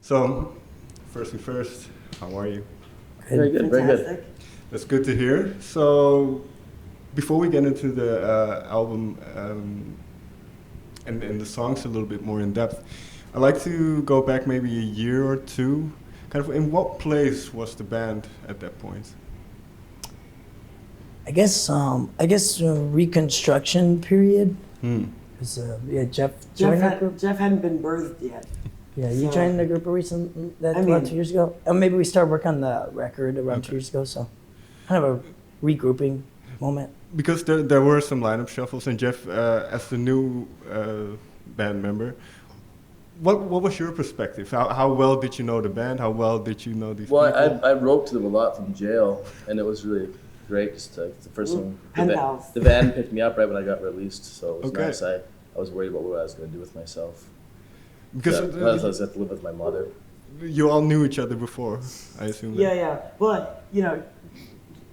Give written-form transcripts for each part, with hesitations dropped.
So, first thing first, how are you? Very good, very good. Fantastic. That's good to hear. So, before we get into the album and the songs a little bit more in depth, I'd like to go back maybe a year or two. Kind of, in what place was the band at that point? I guess reconstruction period. Because Jeff joined that group. Jeff hadn't been birthed yet. Yeah, you So- joined the group about 2 years ago. And maybe we started working on the record around 2 years ago. So kind of a regrouping moment. Because there were some lineup shuffles, and Jeff, as the new band member, what was your perspective? How well did you know the band? How well did you know these people? Well, I wrote to them a lot from jail, and it was really great. Just the first one, Pen pals. the van picked me up right when I got released, so it was Okay. nice. I was worried about what I was going to do with myself. Because I was had to live with my mother. you all knew each other before, I assume. Yeah. Well,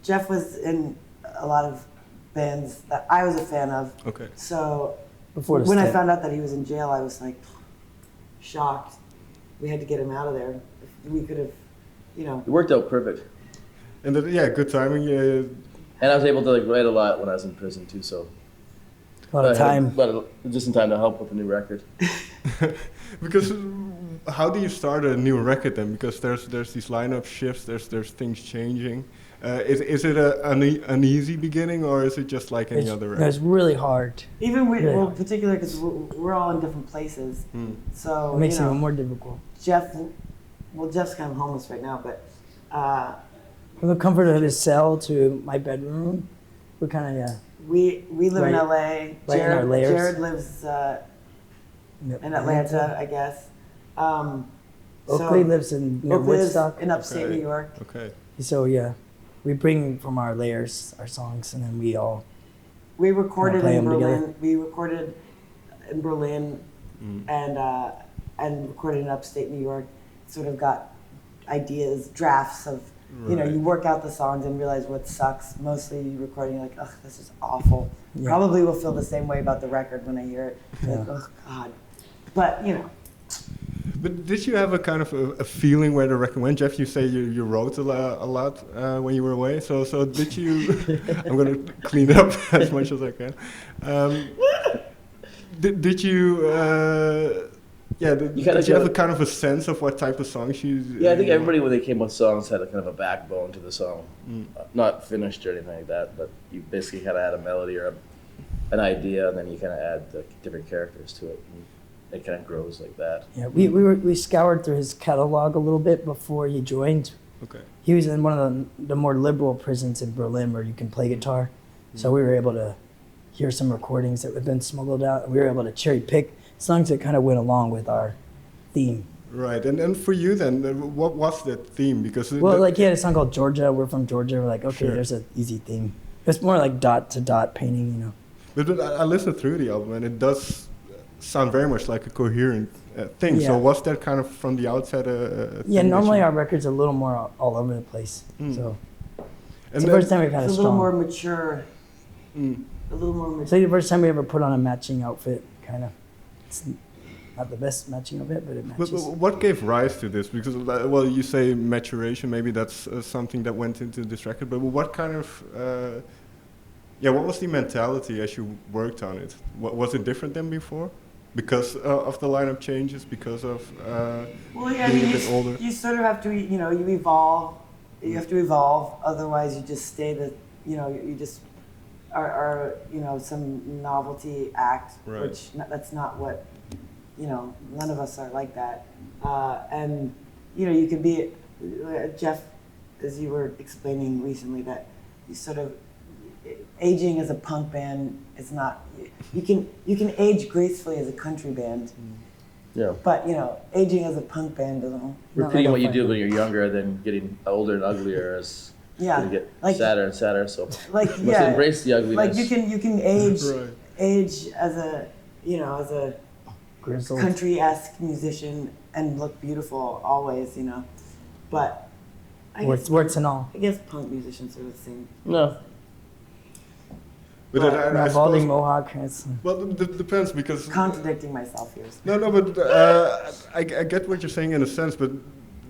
Jeff was in a lot of bands that I was a fan of. Okay. So Before the when I stint. found out that he was in jail, I was like shocked. We had to get him out of there. If we could have, It worked out perfect, And good timing. and I was able to write a lot when I was in prison too. So A lot of time. but just in time to help with the new record. Because how do you start a new record then? Because there's these lineup shifts, there's things changing. Is it an easy beginning, or is it just like any other record? It's really hard. Even Really hard. particularly because we're all in different places. So It makes it even more difficult. Jeff's kind of homeless right now, but From the comfort of his cell to my bedroom, we're kind of, we live in Right. LA. Right in our Jared, layers. Jared lives in Atlanta, I guess. Oakley lives in Oakley lives Woodstock. in upstate Okay. New York. Okay. So we bring from our layers our songs, and then we all We recorded play in 'em Berlin. together. We recorded in Berlin and recorded in upstate New York. Sort of got ideas, drafts of, Right. you work out the songs and realize what sucks. Mostly you recording, you're like, ugh, this is awful. Yeah. Probably will feel the same way about the record when I hear it. Like, Yeah. oh God. But But did you have a kind of a feeling where the record went? Jeff, you say you wrote a lot when you were away. So did you? I'm gonna clean it up as much as I can. Did you? Did you have a kind of a sense of what type of songs you? Yeah, I think everybody when they came with songs had a kind of a backbone to the song, not finished or anything like that, but you basically kind of had a melody or an idea, and then you kind of add the different characters to it. And it kind of grows like that. Yeah, we scoured through his catalog a little bit before he joined. Okay. He was in one of the more liberal prisons in Berlin where you can play guitar. So we were able to hear some recordings that had been smuggled out, and we were able to cherry pick songs that kind of went along with our theme. Right, and for you then, what was that theme? Because Well, he had a song called Georgia. We're from Georgia. We're like, okay, Sure. there's an easy theme. It's more like dot to dot painting, But I listened through the album, and it does sound very much like a coherent thing. Yeah. So was that kind of from the outset a Yeah, thing that normally you- our record's a little more all over the place. So And it's the then- first time we've had it's a a little strong. more mature. Mm. A little more mature. It's like the first time we ever put on a matching outfit, kind of. It's not the best matching outfit, but it But matches. what gave rise to this? Because, well, you say maturation, maybe that's something that went into this record, but what kind of, what was the mentality as you worked on it? Was it different than before? Because of the lineup changes, because of Well, yeah, being a bit older? you sort of have to, you evolve. You have to evolve, otherwise you just stay you just are some novelty act, Right. which that's not what, none of us are like that. And, you can be, Jeff, as you were explaining recently, that you sort of, aging as a punk band is not, you can age gracefully as a country band. Yeah. But aging as a punk band doesn't. Repeating what you do when you're younger, then getting older and uglier as Yeah, you get like- sadder and sadder. So Like you must embrace the ugliness. like you can age Right. age as a Grizzled. country-esque musician and look beautiful always, But I guess Warts and all. I guess punk musicians are the same. No. But Right. I Balding suppose, mohawk. It's, well, it depends because Contradicting myself here. no, but I get what you're saying in a sense, but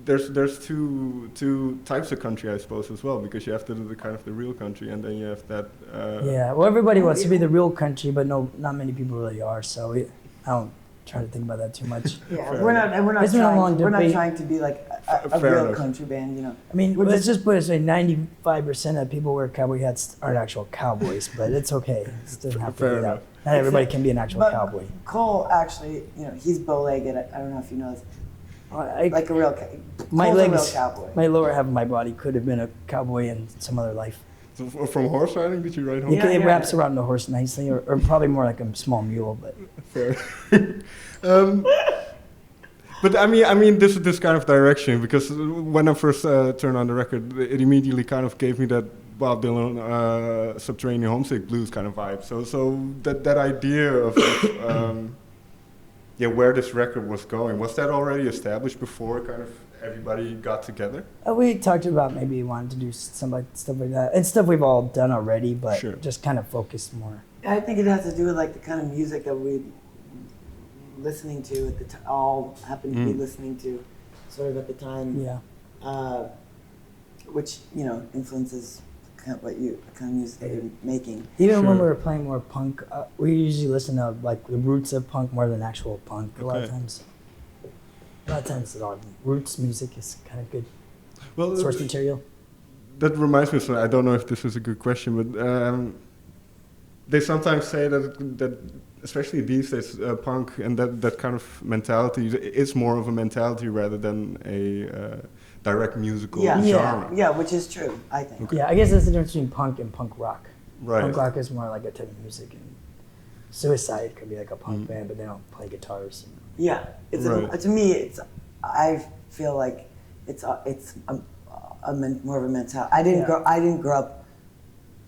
there's two types of country, I suppose, as well, because you have the kind of the real country, and then you have that. yeah. Well, everybody wants to be the real country, but not many people really are. So I don't try to think about that too much. Yeah, Fair we're not, and we're not It's been a long trying. We're not debate. trying to be like a Fair real enough. country band, you know. I mean, We're let's just put it this way: 95% of people who wear cowboy hats aren't actual cowboys, but it's okay. It doesn't have to Fair be that. enough. Not everybody can be an actual But cowboy. Cole actually, you know, he's bow-legged. I don't know if you know this. Like a real My Cole's a real legs, cowboy. my lower half of my body could have been a cowboy in some other life. So from horse riding, did you ride horse? It wraps around the horse nicely, or probably more like a small mule. But Fair. But I mean, this kind of direction, because when I first turned on the record, it immediately kind of gave me that Bob Dylan, Subterranean Homesick Blues kind of vibe. So that idea of where this record was going, was that already established before kind of everybody got together? we talked about maybe wanting to do stuff like that. It's stuff we've all done already, but Sure. just kind of focused more. I think it has to do with like the kind of music that we listening to at the all happened to be listening to, sort of at the time. Yeah. Which influences kind of the kind of music that you're making. Even when Sure. we were playing more punk, we usually listen to like the roots of punk more than actual punk. A lot of Okay. times, roots music is kind of good Well, source material. that reminds me of something. I don't know if this is a good question, but they sometimes say that especially these days, punk and that kind of mentality is more of a mentality rather than a direct musical genre. Yeah, which is true, I think. Yeah, I guess that's the difference between punk and punk rock. Right. Punk rock is more like a type of music, and Suicide could be like a punk band, but they don't play guitars. Yeah, it's Right. to me. I feel like it's more of a mentality. I didn't grow up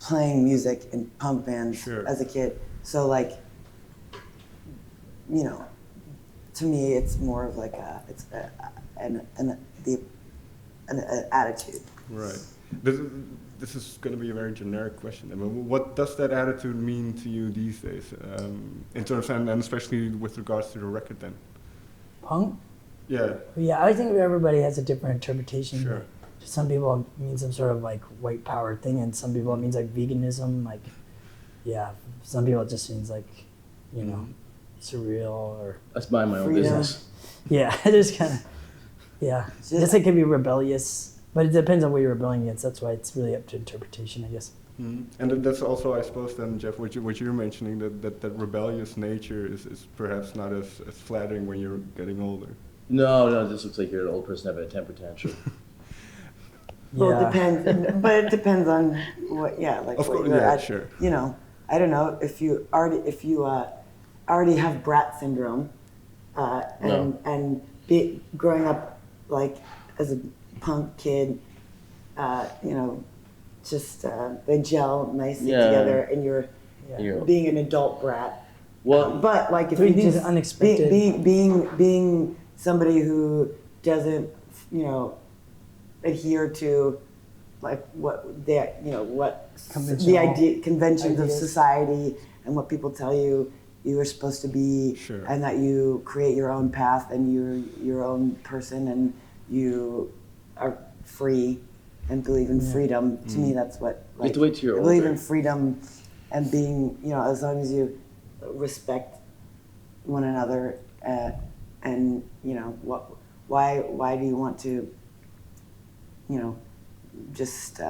playing music in punk bands Sure. as a kid, so like, to me, it's more of like an attitude. Right. This is going to be a very generic question. I mean, what does that attitude mean to you these days, in terms and especially with regards to the record? Then. Punk? Yeah. Yeah, I think everybody has a different interpretation. Sure. To some people, it means some sort of like white power thing, and some people it means like veganism. Like, yeah, some people it just means like, surreal or. That's my own Freedom. business. Yeah, it is kind of. Yeah, just it can be rebellious, but it depends on what you're rebelling against. That's why it's really up to interpretation, I guess. And that's also, I suppose, then, Jeff, what you're mentioning, that rebellious nature is perhaps not as flattering when you're getting older. No, it just looks like you're an old person having a temper tantrum. Well, Yeah. it depends, but it depends on what. Yeah, like Of what course, you're yeah, at. sure. I don't know if you already have brat syndrome, and growing up like as a punk kid, they gel nicely Yeah. together, and you're You're- being an adult brat. Well, But like if Which you is unexpected. being somebody who doesn't adhere to like what conventions of Ideas. society and what people tell you are supposed to be, Sure. and that you create your own path and you're your own person and you are free and believe in freedom. To me, that's what you have to wait till you're I believe older. in freedom and being, as long as you respect one another, and why do you want to, just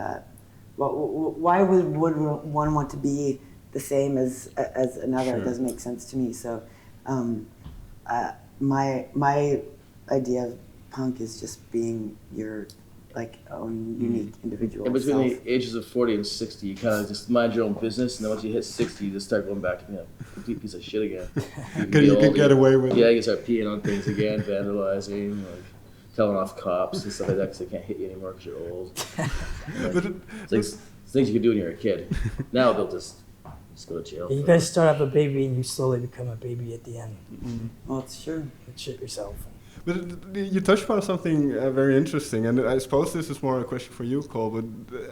why would one want to be the same as another? Sure. It doesn't make sense to me. So, my idea of punk is just being your own unique individual in between self. the ages of 40 and 60, you kind of just mind your own business, and then once you hit 60, you just start going back to being a complete piece of shit again. You can get away with Yeah, it. you can start peeing on things again, vandalizing, like telling off cops and stuff like that because they can't hit you anymore because you're old. But It's things you could do when you're a kid. Now they'll just go to jail. You for- guys start off a baby and you slowly become a baby at the end. Well, it's true. You shit yourself. But you touched upon something very interesting, and I suppose this is more a question for you, Cole. But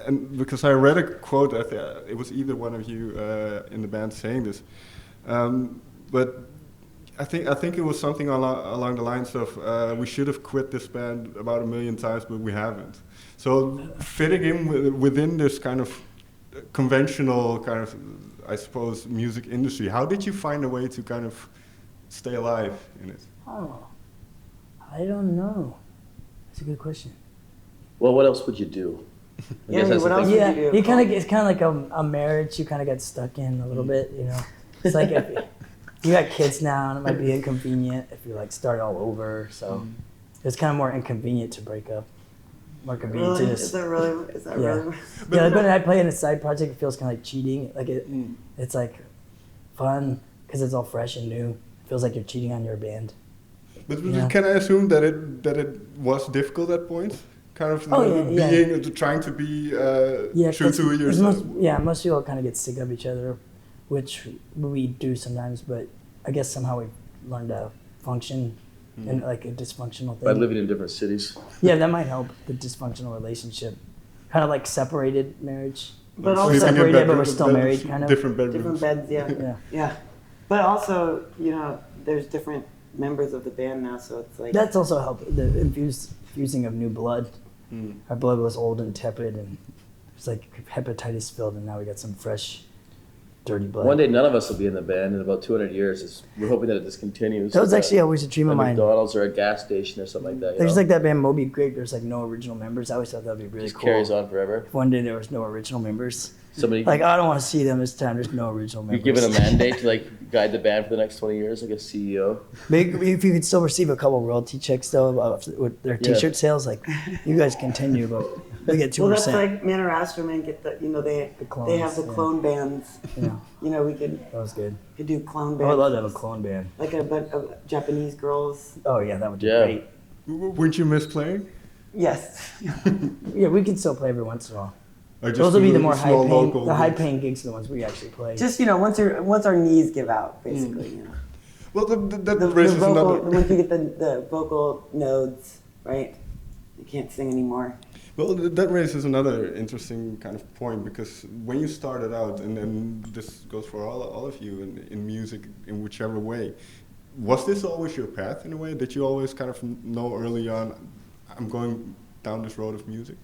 and because I read a quote, I think it was either one of you in the band saying this, but I think it was something along the lines of we should have quit this band about 1 million times, but we haven't. So fitting in within this kind of conventional kind of, I suppose, music industry, how did you find a way to kind of stay alive in it? Oh, I don't know. That's a good question. Well, what else would you do? I guess that's what the else thing. would you do? It's kind of like a marriage you kind of get stuck in a little bit, you know. It's like if you got kids now, and it might be inconvenient if you like start all over. So it's kind of more inconvenient to break up. More convenient Really? to Is just that really? Is that yeah. really? Yeah, like when I play in a side project, it feels kind of like cheating. Like it's like fun because it's all fresh and new. It feels like you're cheating on your band. But Yeah. can I assume that it was difficult at points? Kind of trying to be true to yourself. Most people kind of get sick of each other, which we do sometimes. But I guess somehow we learned to function in like a dysfunctional thing. By living in different cities. Yeah, that might help the dysfunctional relationship. Kind of like separated marriage. But Like also sleeping in separated, but we're bedrooms, still married, kind of. Different bedrooms. Different beds, yeah. Yeah. Yeah. But also, there's different members of the band now, so it's like... That's also helped, the infusing of new blood. Our blood was old and tepid, and it was like hepatitis filled, and now we got some fresh, dirty blood. One day, none of us will be in the band in about 200 years. We're hoping that it just continues. That was actually always a dream at of mine. McDonald's or a gas station or something like that. There's like that band Moby Grape, there's like no original members. I always thought that would be really just cool. carries on forever. If one day there was no original members. Somebody Like, I don't want to see them this time, there's no original you're members. given a mandate to like guide the band for the next 20 years, like a CEO. Maybe if you could still receive a couple royalty checks though with their t-shirt sales, like you guys continue, but we get 2%. Well, that's like Manorastraman get the, they clones, have the yeah. clone bands. Yeah, We could that was good. do clone I bands. would love to have a clone band. Like a Japanese girls. Oh yeah, that would be Yeah. great. Wouldn't you miss playing? Yes. Yeah, we can still play every once in a while. Or just Those will be do the more small high-paying, local the gigs? high-paying gigs are the ones we actually play. Just, once our knees give out, basically, Well, that The raises vocal, another. once you get the vocal nodes, right? You can't sing anymore. Well, that raises another interesting kind of point, because when you started out, and this goes for all of you in music in whichever way, was this always your path in a way? Did you always kind of know early on, I'm going down this road of music?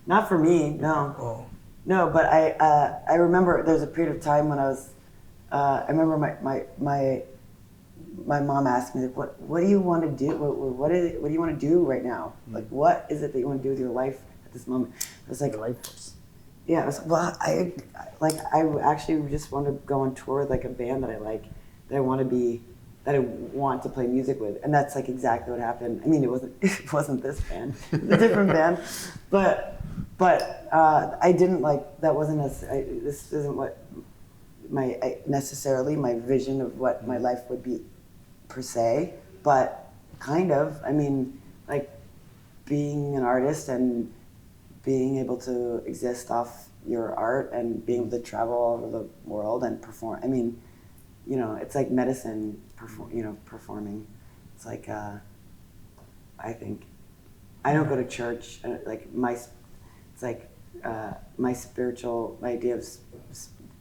Not for me, no. Oh. No, but I remember there was a period of time when I was, I remember my mom asked me, like, what do you want to do? What do you want to do right now? Like, what is it that you want to do with your life at this moment? I was like, yeah, I was, well, I actually just want to go on tour with like a band that I like, that I want to play music with, and that's like exactly what happened. I mean, it wasn't this band, it was a different band, but I didn't like, that wasn't this isn't what necessarily my vision of what my life would be per se, but kind of. I mean, like being an artist and being able to exist off your art and being able to travel all over the world and perform. I mean, it's like medicine, performing. It's like, I think, I don't go to church. My idea of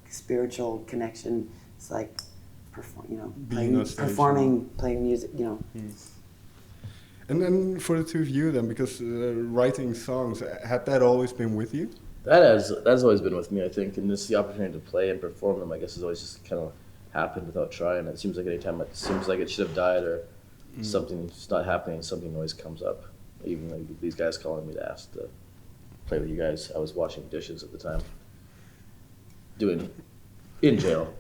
spiritual connection is like, performing, playing music, And then for the two of you then, because writing songs, had that always been with you? That's always been with me, I think, and this the opportunity to play and perform them, I guess, has always just kind of happened without trying. It seems like anytime it seems like it should have died or something's not happening, something always comes up. Even like these guys calling me to ask to play with you guys. I was washing dishes at the time, in jail.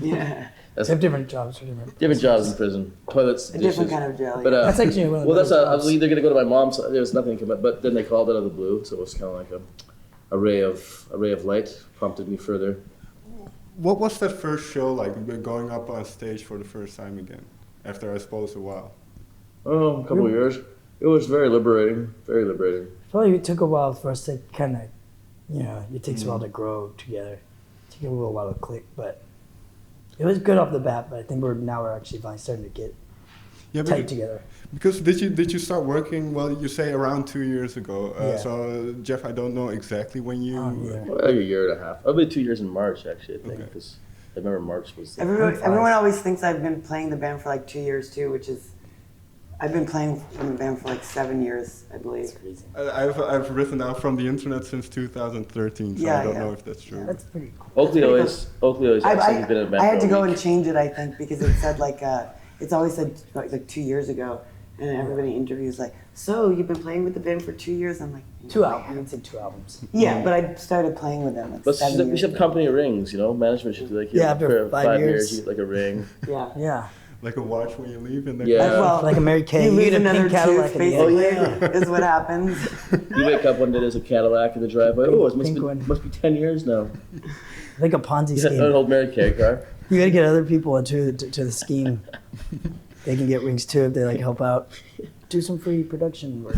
Yeah. They have different jobs for Different jobs in prison, toilets, A dishes. different kind of jail. But That's actually one of the well, that's better I was jobs. either gonna go to my mom's. There was nothing come up, but then they called out of the blue, so it was kind of like a ray of light prompted me further. What was that first show like, going up on stage for the first time again, after I suppose a while? Oh, a couple of years. It was very liberating, very liberating. Probably it took a while for us to kind of, it takes a while to grow together. It took a little while to click, but it was good off the bat. But I think we're actually finally starting to get Yeah, tight together. because did you start working? Well, you say around 2 years ago. Yeah. So Jeff, I don't know exactly when you. Yeah. Well, like a year and a half. I'll be 2 years in March, actually, I think, Okay. because I remember March was the... Everyone always thinks I've been playing the band for like 2 years too, which is, I've been playing in the band for like 7 years, I believe. That's crazy. I've written out from the internet since 2013, so Yeah, I don't yeah. know if that's true. That's pretty cool. Oakley always actually has been in a band I had for to a go week. and change it, I think, because it said like, it's always said like 2 years ago, and everybody interviews like, so you've been playing with the band for 2 years? I'm like, Two "No, I albums. haven't." It's in 2 albums. Yeah, but I started playing with them like But 7 we years should have ago. company rings, you know? Management should be like, Yeah, after for 5 years, years. you get like a ring. Yeah. Yeah. Like a watch when you leave, and then Yeah. Well, Like a Mary Kay. you You lose get a another pink Cadillac tooth, at the end. basically, Oh, is what happens. You wake up one day, there's a Cadillac in the driveway. Oh, it Pink one. must be 10 years now. Like a Ponzi You got an scheme. old Mary Kay car. You gotta get other people into to the scheme. They can get rings too if they like help out. Do some free production work.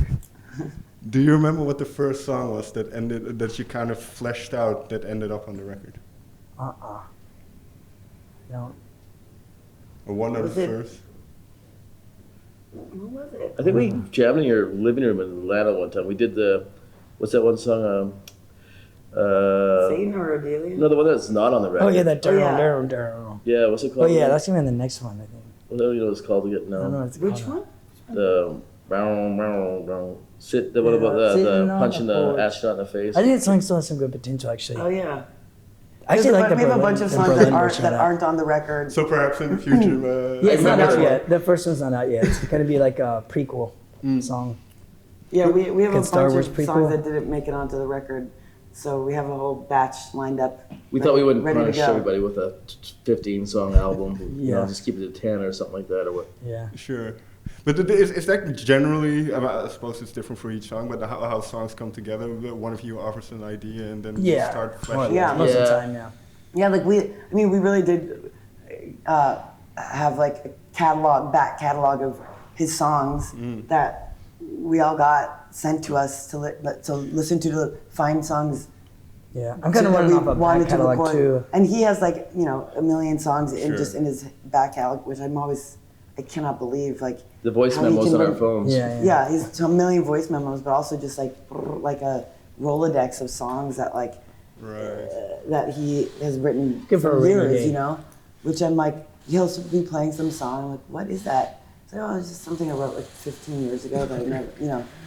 Do you remember what the first song was that you kind of fleshed out that ended up on the record? No. Or one of Was the it- first? What was it? I think we jammed in your living room in Atlanta one time. We did what's that one song? Satan or Rodelia? No, the one that's not on the record. Oh yeah, that Oh, yeah. Daryl. Yeah, what's it Oh called? yeah, that's gonna be in the next one, I think. What do you know what it's called? I don't know No. what it's Which called. one? The sit. The what about the Sitting on punching the the porch. astronaut in the face? I think that song still has some good potential actually. Oh yeah. I actually like the we have a Berlin- bunch of the songs Berlin that aren't version of that that. aren't on the record. So perhaps in the future. Yeah, it's not remember out that. yet. The first one's not out yet. It's gonna be like a prequel song. Yeah, we have a Good Star bunch Wars of prequel. songs that didn't make it onto the record, so we have a whole batch lined up. We thought we wouldn't ready to punish go. everybody with a 15-song album. You know, Yeah. just keep it to 10 or something like that, or what? Yeah. Sure. But is that generally, I suppose it's different for each song, but how songs come together? One of you offers an idea and then you Yeah. start More or fleshing Yeah. less. it. Most of the Yeah. time, yeah. Yeah, like we really did have like a back catalog of his songs that we all got sent to us to listen to find songs. Yeah. I'm kind of that running we off a wanted back to catalog record. too. And he has like, a million songs Sure. just in his back catalog, which I cannot believe, like, The voice How he memos can on our rem- phones. Yeah. he's a million voice memos, but also just like a Rolodex of songs that like Right. that he has written Good for a for rainy years, day. which I'm like, he'll be playing some song, I'm like, what is that? It's like, oh, it's just something I wrote like 15 years ago that I never,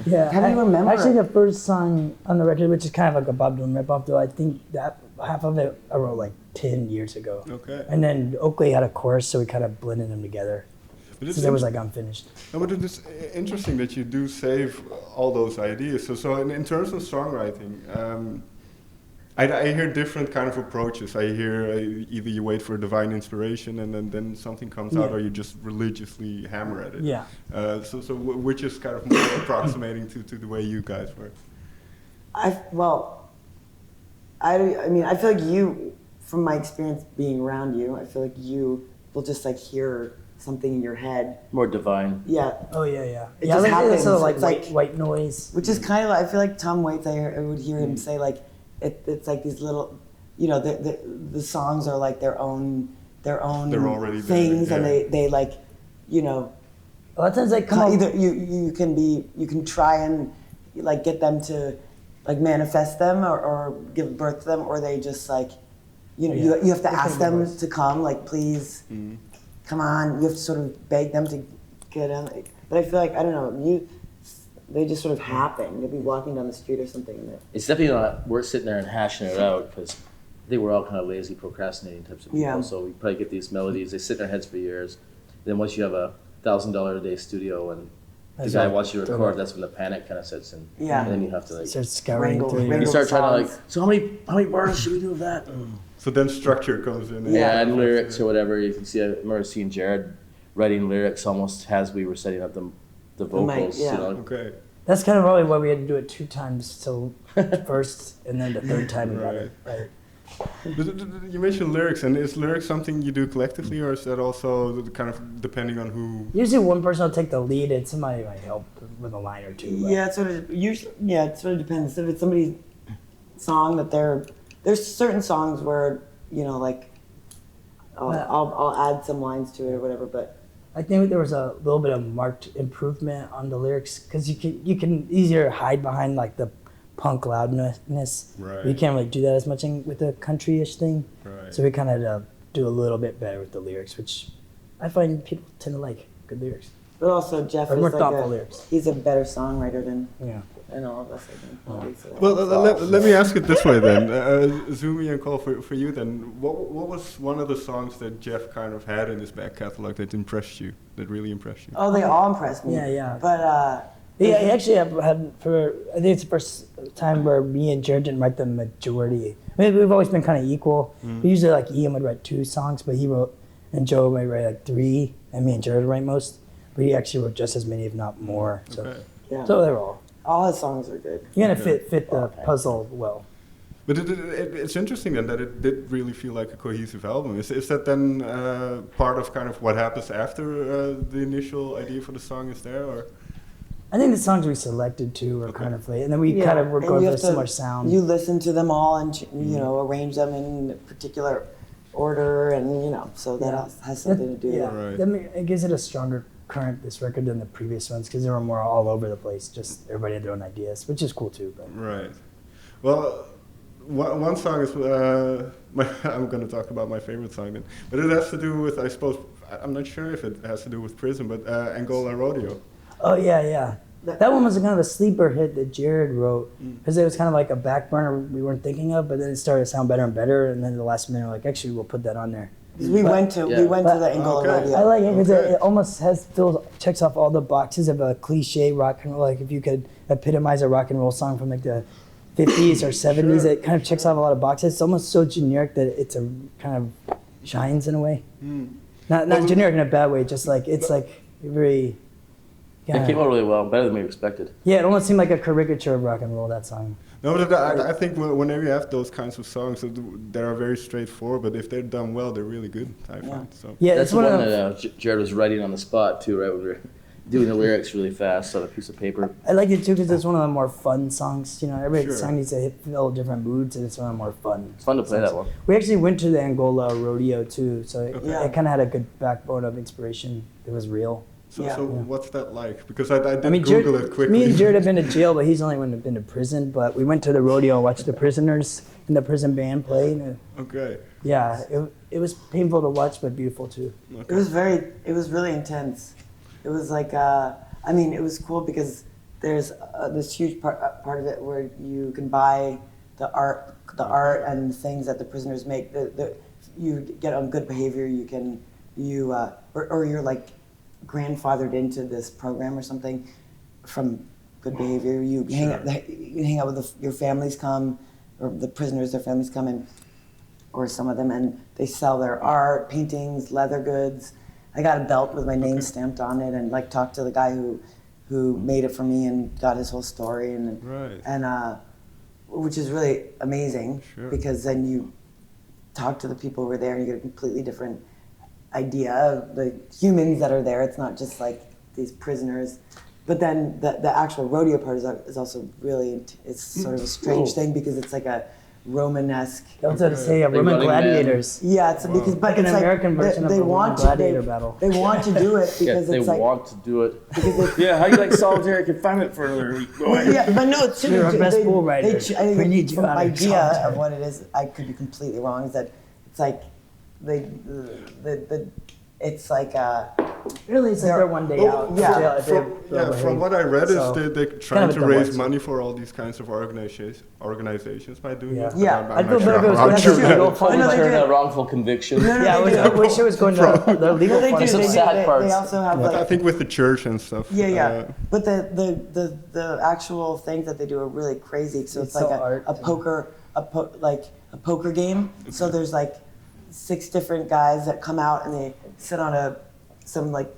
Yeah. How do you remember Actually, it? the first song on the record, which is kind of like a Bob Dylan ripoff, though, I think that half of it I wrote like 10 years ago. Okay. And then Oakley had a chorus, so we kind of blended them together. But it's Since it was like unfinished. No, but it is interesting that you do save all those ideas. So in terms of songwriting, I hear different kind of approaches. I hear either you wait for divine inspiration and then something comes out, Yeah. or you just religiously hammer at it. Yeah. Which is kind of more approximating to the way you guys work. I mean, I feel like you, from my experience being around you, I feel like you will just like hear something in your head. More divine. Yeah, Oh, yeah. It yeah, just like, happens. It's sort of like It's white, like- white noise. which is kind of like, I feel like Tom Waits, I would hear him say like, it's like these little, the songs are like their own They're already there, things, and yeah. they like, A lot of times they come up, either you can try and like get them to like manifest them or give birth to them, or they just like, you have to They ask can them voice. to come, like, please come on. You have to sort of beg them to get in. But I feel like, I don't know, they just sort of happen. You'll be walking down the street or something, and It's definitely not, we're sitting there and hashing it out, because I think we're all kind of lazy, procrastinating types of people. Yeah. So we probably get these melodies, they sit in our heads for years. Then once you have a $1,000 a day studio and the That's guy right. wants you to record, that's when the panic kind of sets in. Yeah. And then you have to like, start scouring Wrangle- through. wrangle- you start trying to like, songs. so how many bars should we do of that? So then structure comes in. Yeah, and lyrics or whatever. You can see, I remember seeing Jared writing lyrics almost as we were setting up the vocals. yeah. You know? Okay. That's kind of probably why we had to do it 2 times. So first, and then the third time we got it right. But you mentioned lyrics, and is lyrics something you do collectively, or is that also kind of depending on who? Usually one person will take the lead and somebody might help with a line or two. but- yeah, it sort of depends. If it's somebody's song that there's certain songs where like I'll add some lines to it or whatever, but I think there was a little bit of marked improvement on the lyrics because you can easier hide behind like the punk loudness. Right. You can't really do that as much with the country-ish thing. Right. So we kind of had to do a little bit better with the lyrics, which I find people tend to like good lyrics. But also Jeff Or is more like thoughtful lyrics. he's a better songwriter than all of us, I think. Probably, so Well, that's- let me ask it this way then. Zumi and Cole, for you then, what was one of the songs that Jeff kind of had in his back catalog that impressed you, that really impressed you? Oh, they all impressed me. Yeah. But Yeah, he actually had I think it's the first time where me and Jared didn't write the majority. I mean, we've always been kind of equal. We usually like Ian would write 2 songs, but he wrote, and Joe might write like 3, and me and Jared would write most. But he actually wrote just as many, if not more. So, Okay. yeah, so they were all his songs are good. you gotta fit the puzzle well. But it's interesting then that it did really feel like a cohesive album. Is that then part of kind of what happens after the initial idea for the song is there, or? I think the songs we selected too were kind of late, and then we Yeah, kind of were and going you for a have to- similar sound. You listen to them all and arrange them in a particular order, and so that has something to do. Yeah, Right. it gives it a stronger current, this record, than the previous ones because they were more all over the place. Just everybody had their own ideas, which is cool too. But Right. Well, one song is I'm going to talk about my favorite song then, but it has to do with, I suppose, I'm not sure if it has to do with prison, but Angola Rodeo. oh yeah. That one was kind of a sleeper hit that Jared wrote because it was kind of like a back burner we weren't thinking of, but then it started to sound better and better, and then at the last minute we're like, actually, we'll put that on there. 'Cause we went to the Angola Okay. Rodeo. I like it because Okay. it almost checks off all the boxes of a cliche rock and roll. Like if you could epitomize a rock and roll song from like the 50s or 70s, Sure. it kind of checks off a lot of boxes. It's almost so generic that it's a kind of shines in a way. Not generic in a bad way, just like it's like very. It came out really well, better than we expected. Yeah, it almost seemed like a caricature of rock and roll, that song. No, but I think whenever you have those kinds of songs that are very straightforward, but if they're done well, they're really good, I find. So. Yeah, That's it's the one one of that Jared was writing on the spot too, right? When we were doing the lyrics really fast on a piece of paper. I like it too because it's one of the more fun songs. Every Sure. song needs to fill different moods, and it's one of the more fun. It's fun to play that one. We actually went to the Angola Rodeo too, so it Yeah. kind of had a good backbone of inspiration. It was real. So, Yeah. so what's that like? Because I did I mean, Google Jared, it quickly. me and Jared have been to jail, but he's the only one who's been to prison. But we went to the rodeo and watched the prisoners and the prison band play. And Okay. yeah, it was painful to watch, but beautiful too. It was really intense. It was like, it was cool because there's this huge part of it where you can buy the art and the things that the prisoners make. You get on good behavior. Or you're like grandfathered into this program or something from good behavior. You hang out with your families come, or the prisoners, their families come in, or some of them, and they sell their art, paintings, leather goods. I got a belt with my name stamped on it, and like talked to the guy who made it for me and got his whole story, and which is really amazing. Sure. Because then you talk to the people who were there, and you get a completely different idea of the humans that are there. It's not just like these prisoners. But then the actual rodeo part is also really, it's sort of a strange thing because it's like a Romanesque. I was going to say, Like Roman Running Man. gladiators. Yeah, it's because but Like an it's American like version of they the want Roman to gladiator battle. They want to do it Yeah, because they it's like want to do it. Yeah, how you like solitary confinement for another week? yeah, but no, it's You're our best bull rider. I think We need you from out of idea solitary. of what it is. I could be completely wrong. Is that it's like it's like Really, it's like They're- they're one day oh, out. yeah, Jail if they From what I read, So, they're trying kind to of a raise double-edged money for all these kinds of organizations by doing Yeah. it. Yeah. I'm I'd not feel sure better if it was how going true to that go is. fund. No, they Turn do. a wrongful conviction. No, Yeah, I wish it was going to the legal they fund. do. Some They, sad they, parts. they also have I like think with the church and stuff. yeah. But the actual things that they do are really crazy. So it's It's like so art. a poker game. So there's like 6 different guys that come out and they sit on some like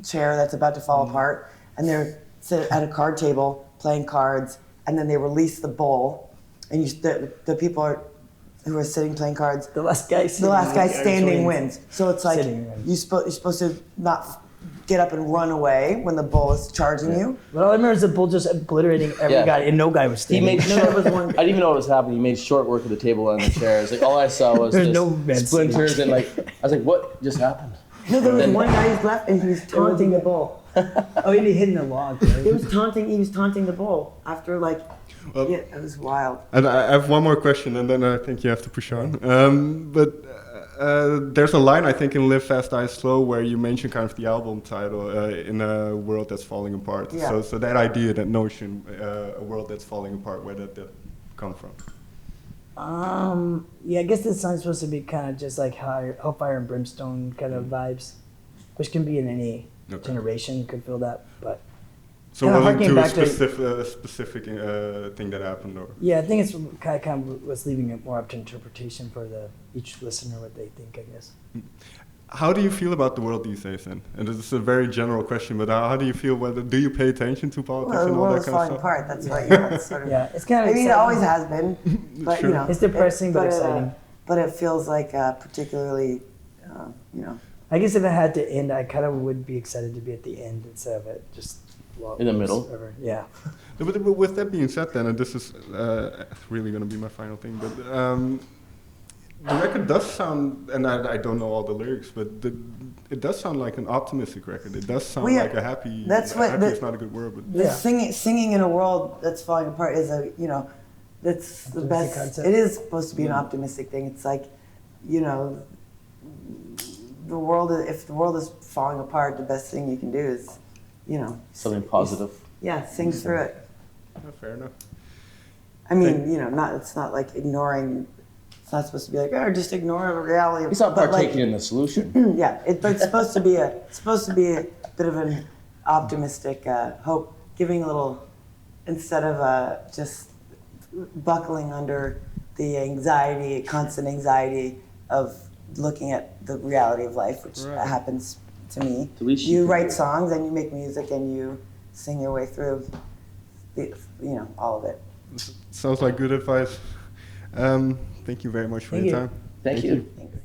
chair that's about to fall apart, and they're sit at a card table playing cards, and then they release the bowl, and the people who are sitting playing cards. The last guy Standing wins. So it's like Sitting wins. you're supposed to not get up and run away when the bull is charging you. But all I remember is the bull just obliterating every Yeah. guy, and no guy was He standing. made short. I didn't even know what was happening. He made short work of the table and the chairs. Like all I saw was There's just no men splinters and like I was like, what just happened? No, there was one guy who's left, and he was taunting the bull. Oh, and he hid in the log. Right? He was taunting the bull after like. Well, Yeah, it was wild. And I have one more question, and then I think you have to push on. But there's a line, I think, in Live Fast, Die Slow, where you mention kind of the album title, In a World That's Falling Apart. Yeah. So that idea, that notion, a world that's falling apart, where did that come from? Yeah, I guess this song's supposed to be kind of just like Hellfire and Brimstone kind of vibes, which can be in any generation, could feel that, but. So Kinda wasn't harking to a back to- specific thing that happened, or? Yeah, I think it's kind of was leaving it more up to interpretation for each listener what they think, I guess. How do you feel about the world these days, then? And this is a very general question, but how do you feel? Do you pay attention to politics Well, the and all world that is kind of falling stuff? apart. That's right. Yeah, that's sort of. Yeah, it's kind of. I mean, it exciting. always has been, but Sure. you know, It's depressing, but exciting. But it feels like particularly, you know. I guess if it had to end, I kind of would be excited to be at the end instead of it just. Well, In the middle? Yeah. But with that being said, then, and this is really going to be my final thing, but the record does sound, and I don't know all the lyrics, but it does sound like an optimistic record. It does sound like a happy. That's what happy is not a good word, but The singing in a world that's falling apart is that's the Optimistic best. concept. It is supposed to be an optimistic thing. It's like, you know, if the world is falling apart, the best thing you can do is, you know, Something positive. Yeah, sing through it. fair enough. I mean, you know, it's not like ignoring. It's not supposed to be like, oh, just ignore reality. He's not but partaking in the solution. Yeah, but it's supposed to be a bit of an optimistic hope, giving a little, instead of just buckling under the constant anxiety of looking at the reality of life, which happens to me. At least You you write songs and you make music and you sing your way through, all of it. Sounds like good advice. Thank you very much for Thank your you. time. Thank you. Thanks.